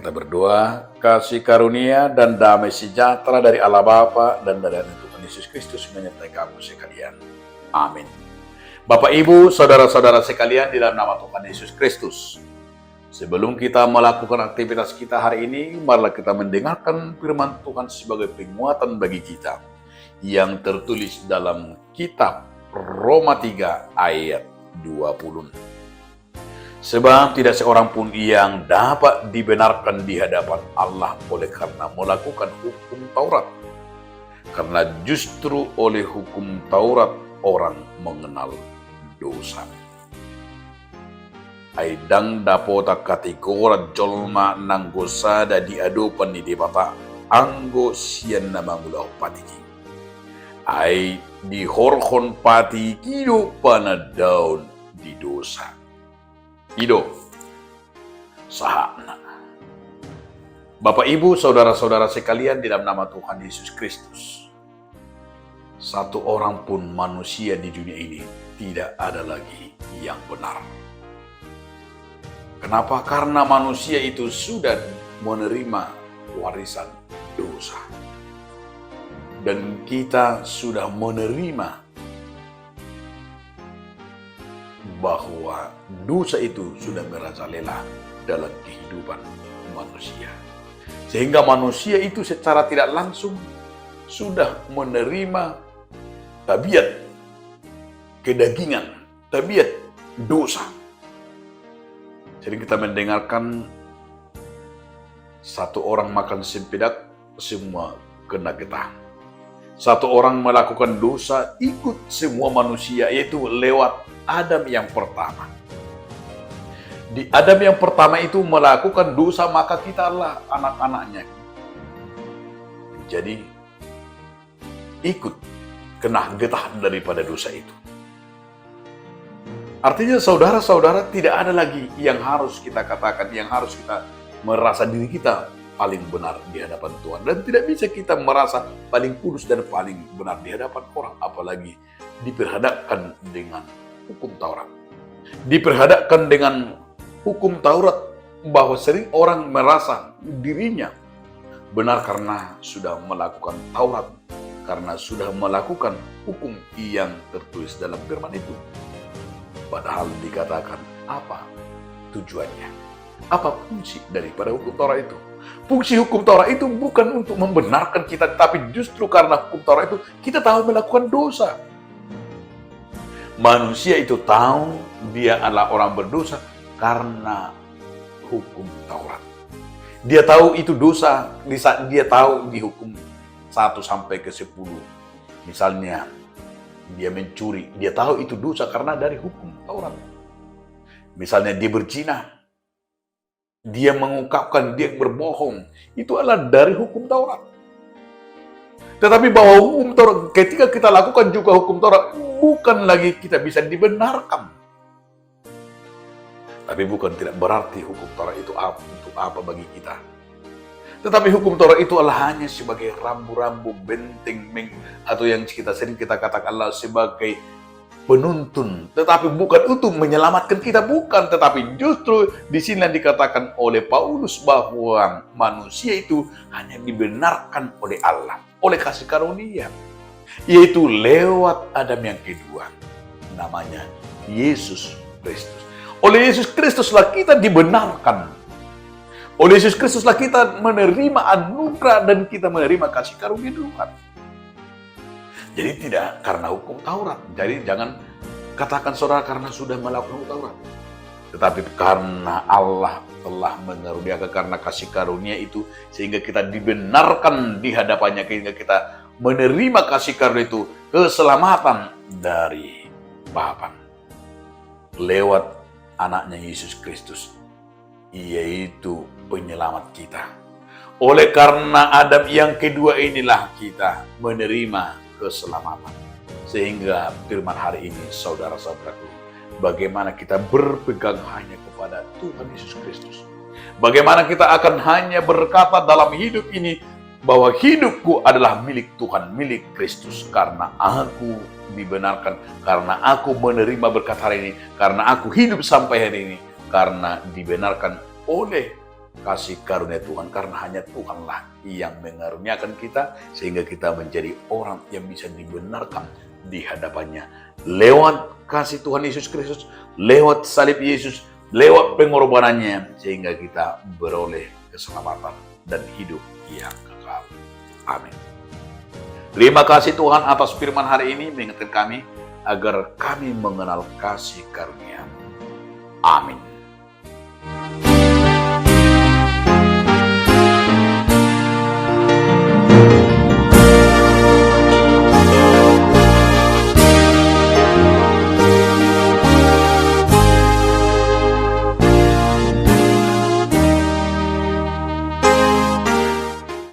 kita berdoa, kasih karunia dan damai sejahtera dari Allah Bapa dan dari Tuhan Yesus Kristus menyertai kamu sekalian. Amin. Bapak, Ibu, saudara-saudara sekalian di dalam nama Tuhan Yesus Kristus. Sebelum kita melakukan aktivitas kita hari ini, marilah kita mendengarkan firman Tuhan sebagai penguatan bagi kita yang tertulis dalam kitab Roma 3 ayat 20. Sebab tidak seorang pun yang dapat dibenarkan di hadapan Allah oleh karena melakukan hukum Taurat. Karena justru oleh hukum Taurat orang mengenal dosa. Aidang dapota kategora jolma nanggosada di adopan ni debata anggo sian nama mulau patiki. Ai di horhon pati kido pana daun di dosa. Ido sahana. Bapak, Ibu, saudara-saudara sekalian di dalam nama Tuhan Yesus Kristus. Satu orang pun manusia di dunia ini tidak ada lagi yang benar. Kenapa? Karena manusia itu sudah menerima warisan dosa. Dan kita sudah menerima bahwa dosa itu sudah merajalela dalam kehidupan manusia. Sehingga manusia itu secara tidak langsung sudah menerima tabiat kedagingan, tabiat dosa. Jadi kita mendengarkan satu orang makan sempidak, semua kena getah. Satu orang melakukan dosa, ikut semua manusia, yaitu lewat Adam yang pertama. Di Adam yang pertama itu melakukan dosa, maka kita adalah anak-anaknya. Jadi ikut kena getah daripada dosa itu. Artinya saudara-saudara, tidak ada lagi yang harus kita katakan, yang harus kita merasa diri kita paling benar di hadapan Tuhan. Dan tidak bisa kita merasa paling kudus dan paling benar di hadapan orang, apalagi diperhadapkan dengan hukum Taurat. Diperhadapkan dengan hukum Taurat bahwa sering orang merasa dirinya benar karena sudah melakukan Taurat, karena sudah melakukan hukum yang tertulis dalam firman itu. Padahal dikatakan apa tujuannya? Apa fungsi daripada hukum Taurat itu? Fungsi hukum Taurat itu bukan untuk membenarkan kita, tapi justru karena hukum Taurat itu kita tahu melakukan dosa. Manusia itu tahu dia adalah orang berdosa karena hukum Taurat. Dia tahu itu dosa, dia tahu dihukum 1 sampai ke 10. Misalnya, dia mencuri, dia tahu itu dosa karena dari hukum Taurat. Misalnya dia berzina, dia mengungkapkan, dia berbohong, itu adalah dari hukum Taurat. Tetapi bahwa hukum Taurat, ketika kita lakukan juga hukum Taurat, bukan lagi kita bisa dibenarkan. Tapi bukan tidak berarti hukum Taurat itu untuk apa bagi kita. Tetapi hukum Taurat itu adalah hanya sebagai rambu-rambu benteng atau yang sering kita katakan Allah sebagai penuntun. Tetapi bukan untuk menyelamatkan kita, bukan. Tetapi justru di sini dikatakan oleh Paulus bahwa manusia itu hanya dibenarkan oleh Allah, oleh kasih karunia. Yaitu lewat Adam yang kedua, namanya Yesus Kristus. Oleh Yesus Kristuslah kita dibenarkan. Oleh Yesus Kristuslah kita menerima anugerah dan kita menerima kasih karunia Tuhan. Jadi tidak karena hukum Taurat. Jadi jangan katakan saudara karena sudah melakukan hukum Taurat. Tetapi karena Allah telah mengaruniakan karena kasih karunia itu, sehingga kita dibenarkan di hadapannya, sehingga kita menerima kasih karunia itu, keselamatan dari Bapa lewat anaknya Yesus Kristus, yaitu penyelamat kita. Oleh karena Adam yang kedua inilah kita menerima keselamatan. Sehingga firman hari ini, saudara-saudaraku, bagaimana kita berpegang hanya kepada Tuhan Yesus Kristus. Bagaimana kita akan hanya berkata dalam hidup ini, bahwa hidupku adalah milik Tuhan, milik Kristus, karena aku dibenarkan, karena aku menerima berkat hari ini, karena aku hidup sampai hari ini, karena dibenarkan oleh kasih karunia Tuhan, karena hanya Tuhanlah yang mengaruniakan kita sehingga kita menjadi orang yang bisa dibenarkan di hadapannya lewat kasih Tuhan Yesus Kristus, lewat salib Yesus, lewat pengorbanannya, sehingga kita beroleh keselamatan dan hidup yang kekal. Amin. Terima kasih Tuhan atas firman hari ini mengingatkan kami agar kami mengenal kasih karunia. Amin.